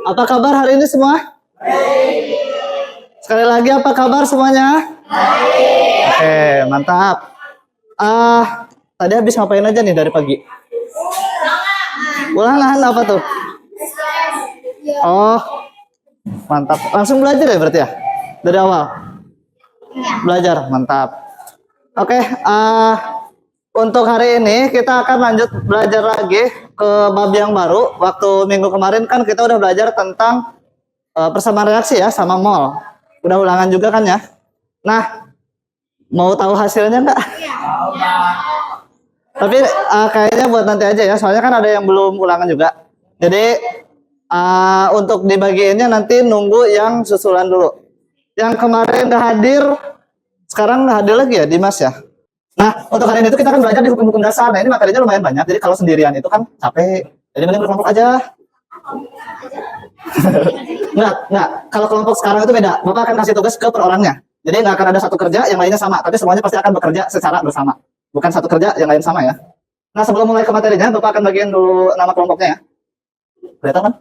Apa kabar hari ini semua? Sekali lagi, apa kabar semuanya? Oke, mantap. Tadi habis ngapain aja nih dari pagi? Ulangan apa tuh? Oh, mantap. Langsung belajar ya berarti ya? Dari awal? Belajar, mantap. Oke, untuk hari ini kita akan lanjut belajar lagi ke bab yang baru. Waktu minggu kemarin kan kita udah belajar tentang persamaan reaksi ya sama mol. Udah ulangan juga kan ya? Nah, mau tahu hasilnya enggak? Tapi kayaknya buat nanti aja ya, soalnya kan ada yang belum ulangan juga. Jadi untuk dibagiinnya nanti nunggu yang susulan dulu. Yang kemarin nggak hadir, sekarang nggak hadir lagi ya, Dimas ya. Nah, untuk hari ini itu kita akan belajar di hukum-hukum dasar. Nah, ini materinya lumayan banyak, jadi kalau sendirian itu kan capek. Jadi mending berkelompok aja. Nggak. Kalau kelompok sekarang itu beda. Bapak akan kasih tugas ke per orangnya. Jadi nggak akan ada satu kerja, yang lainnya sama. Tapi semuanya pasti akan bekerja secara bersama. Bukan satu kerja, yang lain sama ya. Nah, sebelum mulai ke materinya, Bapak akan bagiin dulu nama kelompoknya ya. Kelihatan kan?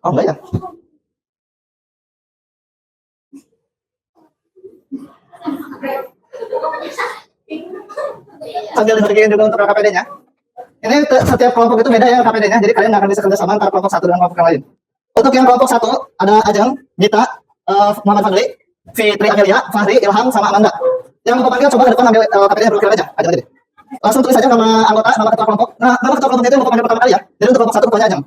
Oh, enggak ya? Sambil dibagiin juga untuk KPD-nya. Ini setiap kelompok itu beda ya KPD-nya. Jadi kalian nggak akan bisa kerja sama antara kelompok satu dan kelompok yang lain. Untuk yang kelompok satu, ada Ajeng, Gita, Muhammad Fadli, Fitri Amelia, Fahri, Ilham, sama Amanda. Yang mau panggil coba ke depan ambil KPD-nya berukir aja. Ajeng aja deh. Langsung tulis aja nama anggota, nama ketua kelompok. Nah, nama ketua kelompok itu yang mau panggil pertama kali ya. Jadi untuk kelompok satu ketuanya Ajeng.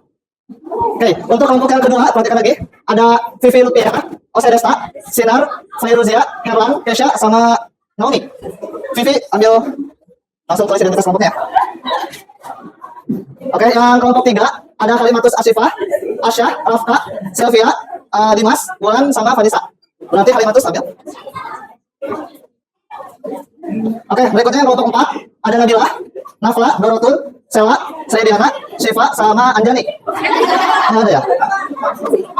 Oke, untuk kelompok yang kedua, perhatikan lagi. Ada Vivi Lupia, Ose Desta, Sinar, Fairuzia, Herlan, Kesha, sama Naomi. Vivi, ambil langsung tulis identitas kelompoknya. Oke, yang kelompok tiga, ada Kalimatus Asifah, Asya, Rafka, Sylvia, Dimas, Wulan, sama Vanessa. Berarti Kalimatus ambil. Oke, berikutnya yang kelompok 4, ada Nabila, Nafla, Dorotun, Sela, Saidiana, Syifa, sama Anjani. Ini ada ya?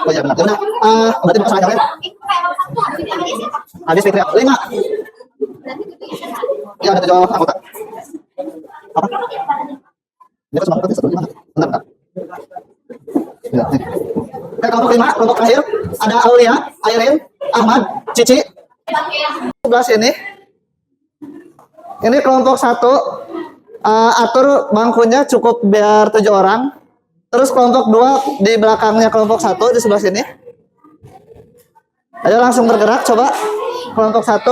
Oh iya benar. Ya udah. Berarti Bapak salah yang lain. Habis Fitri. 5. Ya ada 7 anggota. Apa? Dia cuma anggota 1 gimana? Bentar. Ya, nih. Oke, kelompok 5, kelompok terakhir ada Aulia, Airin, Ahmad, Cici. Sebelah sini. Ini kelompok 1. Atur bangkunya cukup biar 7 orang. Terus kelompok 2 di belakangnya kelompok 1 di sebelah sini. Ayo langsung bergerak coba. Kelompok 1.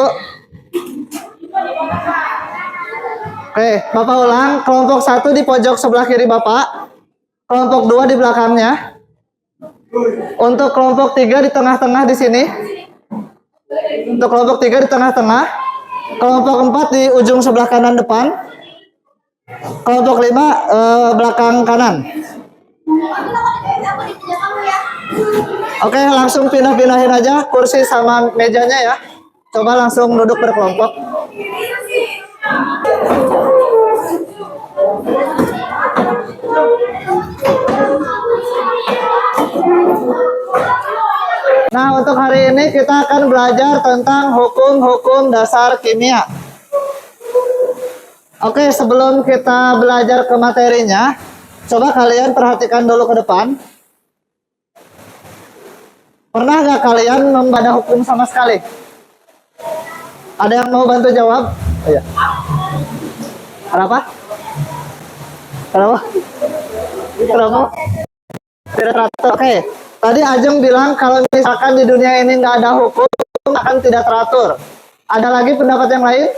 Oke, Bapak ulang. Kelompok 1 di pojok sebelah kiri Bapak. Kelompok 2 di belakangnya. Untuk kelompok 3 di tengah-tengah di sini. Untuk kelompok 3 di tengah-tengah. Kelompok 4 di ujung sebelah kanan depan. Kelompok 5 belakang kanan. Oke, langsung pindah-pindahin aja kursi sama mejanya ya. Coba langsung duduk berkelompok. Nah, untuk hari ini kita akan belajar tentang hukum-hukum dasar kimia. Oke, sebelum kita belajar ke materinya, coba kalian perhatikan dulu ke depan. Pernah nggak kalian membaca hukum sama sekali? Ada yang mau bantu jawab? Oh, iya. Kenapa? Kenapa? Tidak teratur. Oke. Tadi Ajeng bilang kalau misalkan di dunia ini nggak ada hukum, akan tidak teratur. Ada lagi pendapat yang lain?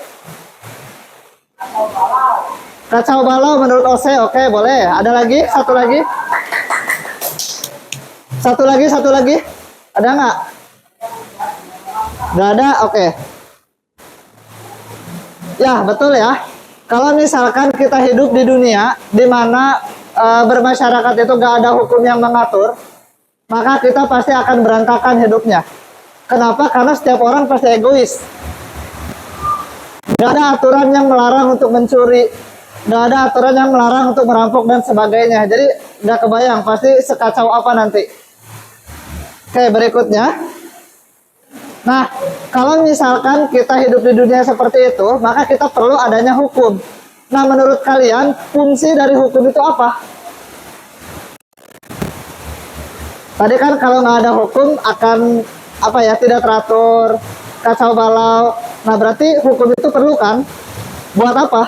Kacau balau menurut Ose, oke boleh. Ada lagi? Satu lagi? Satu lagi? Ada nggak? Nggak ada, oke. Ya betul ya. Kalau misalkan kita hidup di dunia di mana bermasyarakat itu nggak ada hukum yang mengatur, maka kita pasti akan berantakan hidupnya. Kenapa? Karena setiap orang pasti egois. Gak ada aturan yang melarang untuk mencuri, gak ada aturan yang melarang untuk merampok dan sebagainya. Jadi gak kebayang pasti sekacau apa nanti. Oke, berikutnya. Nah, kalau misalkan kita hidup di dunia seperti itu, maka kita perlu adanya hukum. Nah, menurut kalian fungsi dari hukum itu apa? Tadi kan kalau nggak ada hukum akan apa ya, tidak teratur, kacau balau. Nah, berarti hukum itu perlu kan? Buat apa?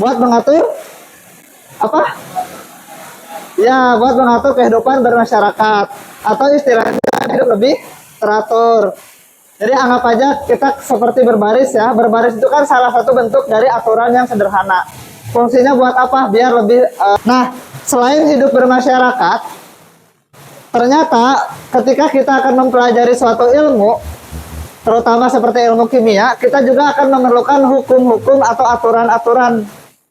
Buat mengatur apa? Ya, buat mengatur kehidupan bermasyarakat atau istilahnya hidup lebih teratur. Jadi anggap aja kita seperti berbaris ya. Berbaris itu kan salah satu bentuk dari aturan yang sederhana. Fungsinya buat apa? Biar lebih nah, selain hidup bermasyarakat, ternyata ketika kita akan mempelajari suatu ilmu, terutama seperti ilmu kimia, kita juga akan memerlukan hukum-hukum atau aturan-aturan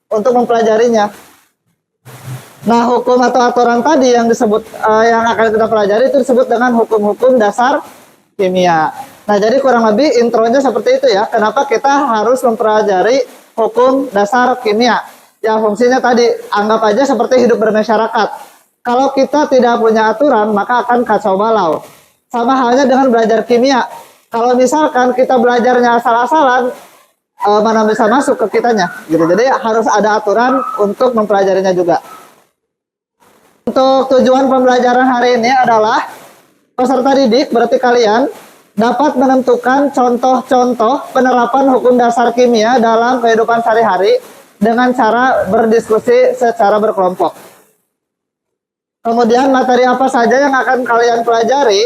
untuk mempelajarinya. Nah, hukum atau aturan tadi yang disebut yang akan kita pelajari itu disebut dengan hukum-hukum dasar kimia. Nah, jadi kurang lebih intronya seperti itu ya. Kenapa kita harus mempelajari hukum dasar kimia? Ya, fungsinya tadi anggap aja seperti hidup bermasyarakat. Kalau kita tidak punya aturan, maka akan kacau balau. Sama halnya dengan belajar kimia. Kalau misalkan kita belajarnya asal-asalan, mana bisa masuk ke kitanya gitu. Jadi harus ada aturan untuk mempelajarinya juga. Untuk tujuan pembelajaran hari ini adalah peserta didik, berarti kalian dapat menentukan contoh-contoh penerapan hukum dasar kimia dalam kehidupan sehari-hari dengan cara berdiskusi secara berkelompok. Kemudian materi apa saja yang akan kalian pelajari?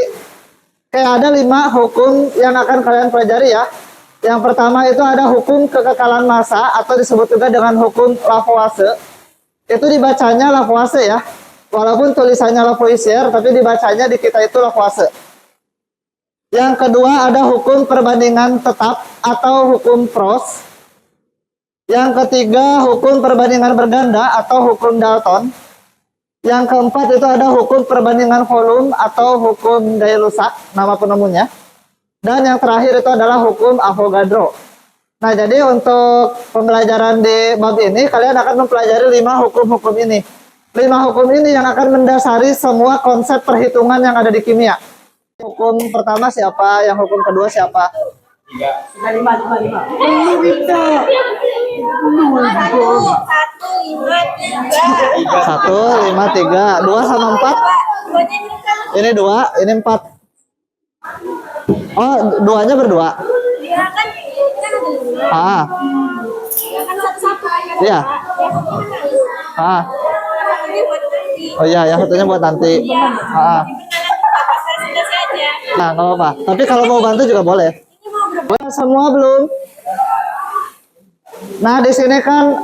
Kayak ada 5 hukum yang akan kalian pelajari ya. Yang pertama itu ada hukum kekekalan massa atau disebut juga dengan hukum Lavoisier. Itu dibacanya Lavoisier ya. Walaupun tulisannya Lavoisier, tapi dibacanya di kita itu Lavoisier. Yang kedua ada hukum perbandingan tetap atau hukum Proust. Yang ketiga hukum perbandingan berganda atau hukum Dalton. Yang keempat itu ada hukum perbandingan volume atau hukum Gay-Lussac, nama penemunya. Dan yang terakhir itu adalah hukum Avogadro. Nah, jadi untuk pembelajaran di bab ini kalian akan mempelajari 5 hukum-hukum ini. 5 hukum ini yang akan mendasari semua konsep perhitungan yang ada di kimia. Hukum pertama siapa? Yang hukum kedua siapa? 5, 5, 5. 1, 5, 3. 2 sama 4? Ini 2, ini 4. Oh, duanya berdua? Iya kan ada 5. Ah. Ya kan satu-satu. Iya. Ah. Oh iya, yang satunya buat nanti. Ah. Nah, nggak apa-apa. Tapi kalau mau bantu juga boleh. Semua belum? Nah, di sini kan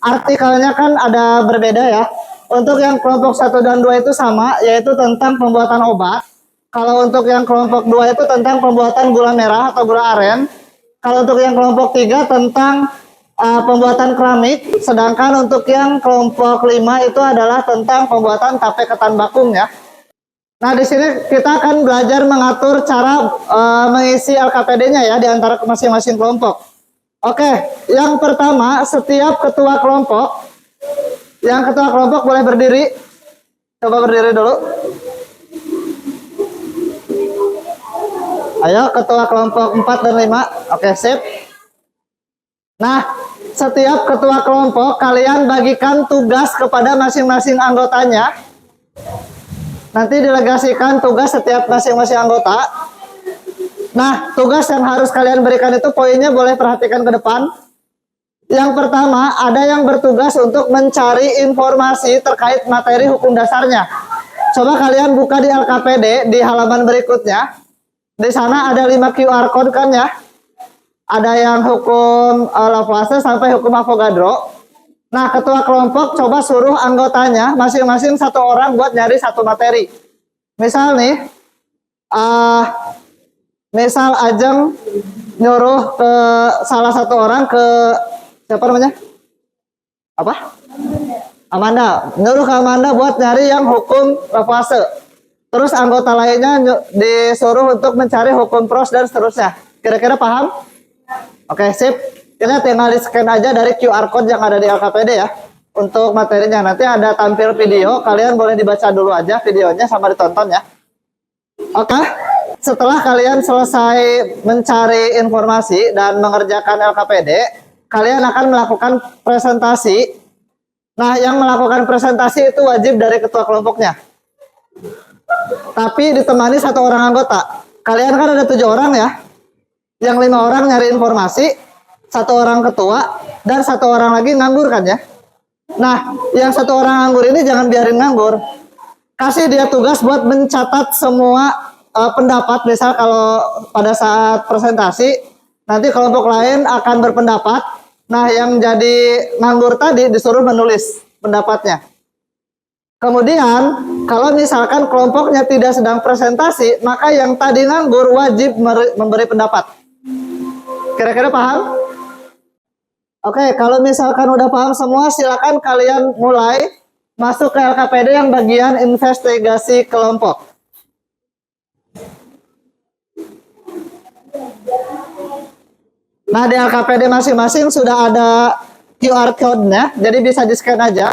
artikelnya kan ada berbeda ya. Untuk yang kelompok 1 dan 2 itu sama, yaitu tentang pembuatan obat. Kalau untuk yang kelompok 2 itu tentang pembuatan gula merah atau gula aren. Kalau untuk yang kelompok 3 tentang pembuatan keramik. Sedangkan untuk yang kelompok 5 itu adalah tentang pembuatan tape ketan bakung ya. Nah, di sini kita akan belajar mengatur cara mengisi LKPD-nya ya di antara masing-masing kelompok. Oke, yang pertama setiap ketua kelompok, boleh berdiri. Coba berdiri dulu. Ayo, ketua kelompok 4 dan 5. Oke, sip. Nah, setiap ketua kelompok kalian bagikan tugas kepada masing-masing anggotanya. Nanti delegasikan tugas setiap masing-masing anggota. Nah, tugas yang harus kalian berikan itu poinnya boleh perhatikan ke depan. Yang pertama, ada yang bertugas untuk mencari informasi terkait materi hukum dasarnya. Coba kalian buka di LKPD di halaman berikutnya. Di sana ada 5 QR code kan ya. Ada yang hukum Lavoisier sampai hukum Avogadro. Nah, ketua kelompok coba suruh anggotanya masing-masing 1 orang buat nyari 1 materi. Misal nih, misal Ajeng nyuruh ke salah 1 orang ke siapa namanya? Apa? Amanda. Nyuruh ke Amanda buat nyari yang hukum Lavoisier. Terus anggota lainnya disuruh untuk mencari hukum Proust dan seterusnya. Kira-kira paham? Oke, sip. Kita tinggal di-scan aja dari QR code yang ada di LKPD ya. Untuk materinya nanti ada tampil video, kalian boleh dibaca dulu aja videonya sama ditonton ya. Oke. setelah kalian selesai mencari informasi dan mengerjakan LKPD, kalian akan melakukan presentasi. Nah, yang melakukan presentasi itu wajib dari ketua kelompoknya. Tapi ditemani 1 orang anggota. Kalian kan ada 7 orang ya. Yang 5 orang nyari informasi, 1 orang ketua, dan 1 orang lagi nganggur kan ya. Nah, yang 1 orang nganggur ini jangan biarin nganggur. Kasih dia tugas buat mencatat semua pendapat. Misal kalau pada saat presentasi, nanti kelompok lain akan berpendapat. Nah, yang jadi nganggur tadi disuruh menulis pendapatnya. Kemudian, kalau misalkan kelompoknya tidak sedang presentasi, maka yang tadi nganggur wajib memberi pendapat. Kira-kira paham? Oke, kalau misalkan udah paham semua, silakan kalian mulai masuk ke LKPD yang bagian investigasi kelompok. Nah, di LKPD masing-masing sudah ada QR code-nya, jadi bisa di-scan aja.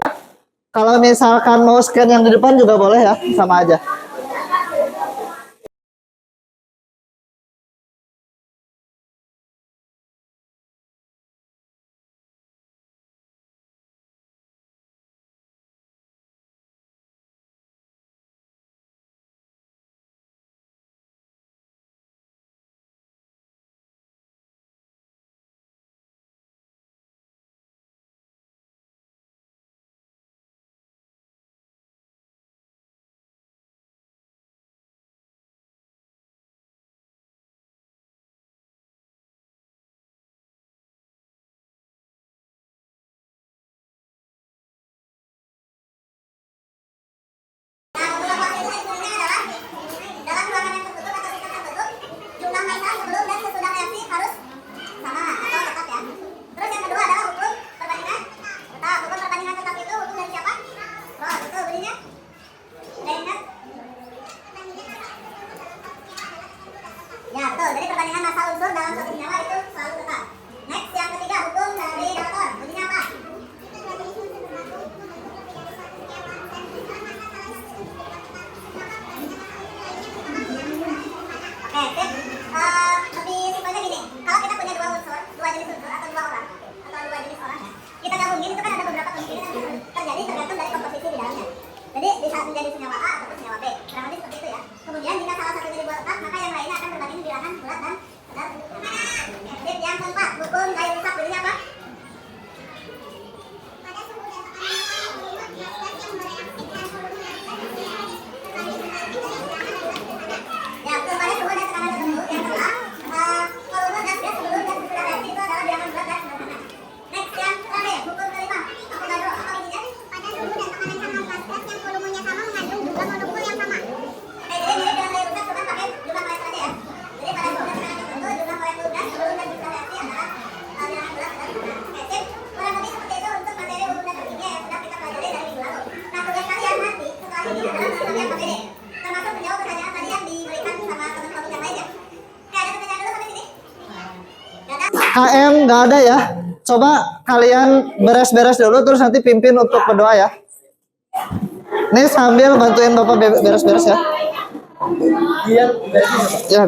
Kalau misalkan mau scan yang di depan juga boleh ya, sama aja. Ya, betul. Jadi perbandingan massa unsur dalam suatu senyawa itu selalu tetap. Next, yang ketiga, hukum dari Dalton. Bunyinya apa? Oke, sip. Lebih simpelnya gini. Kalau kita punya 2 unsur, 2 jenis unsur atau 2 orang, atau 2 jenis orang ya, kita gabungin itu kan ada beberapa kemungkinan yang terjadi tergantung dari komposisi di dalamnya. Jadi bisa menjadi senyawa A ataupun senyawa B. Kurang lebih seperti itu ya. Kemudian jika salah satunya dibuat tetap, maka yang lainnya akan berbanding bilangan bulat dan sedar. Sip, yang keempat, hukum daya rusak bunyinya apa? Ya, betul. Pada suhu dan tekanan tertentu yang telah volume gas sebelum gas bersudah reaksi itu adalah bilangan bulat dan sederhana. Next, yang terakhir, hukum kelima. Avogadro, apa bunyinya? Pada suhu dan tekanan sama gas yang volumenya sama mengandung jumlah molekul yang sama. Oke, jadi mirip dengan daya rusak, cuma pakai jumlah molekul aja ya. Jadi pada suhu dan tekanan tertentu, jumlah molekul gas sebelum gas bersudah reaksi adalah bilangan bulat dan sederhana. Oke, sip. Kurang lebih seperti itu untuk materi umum dan berikutnya yang sudah kita pelajari dari minggu lalu. Nah, tugas kalian nanti setelah ini adalah melakukan LKPD. Termasuk menjawab pertanyaan tadi yang diberikan sama teman-teman yang lain ya. Oke, ada pertanyaan dulu sampai sini? Nggak ada? KM nggak ada ya. Coba kalian beres-beres dulu, terus nanti pimpin untuk berdoa ya. Ini sambil bantuin Bapak beres-beres ya. Iya. Ya.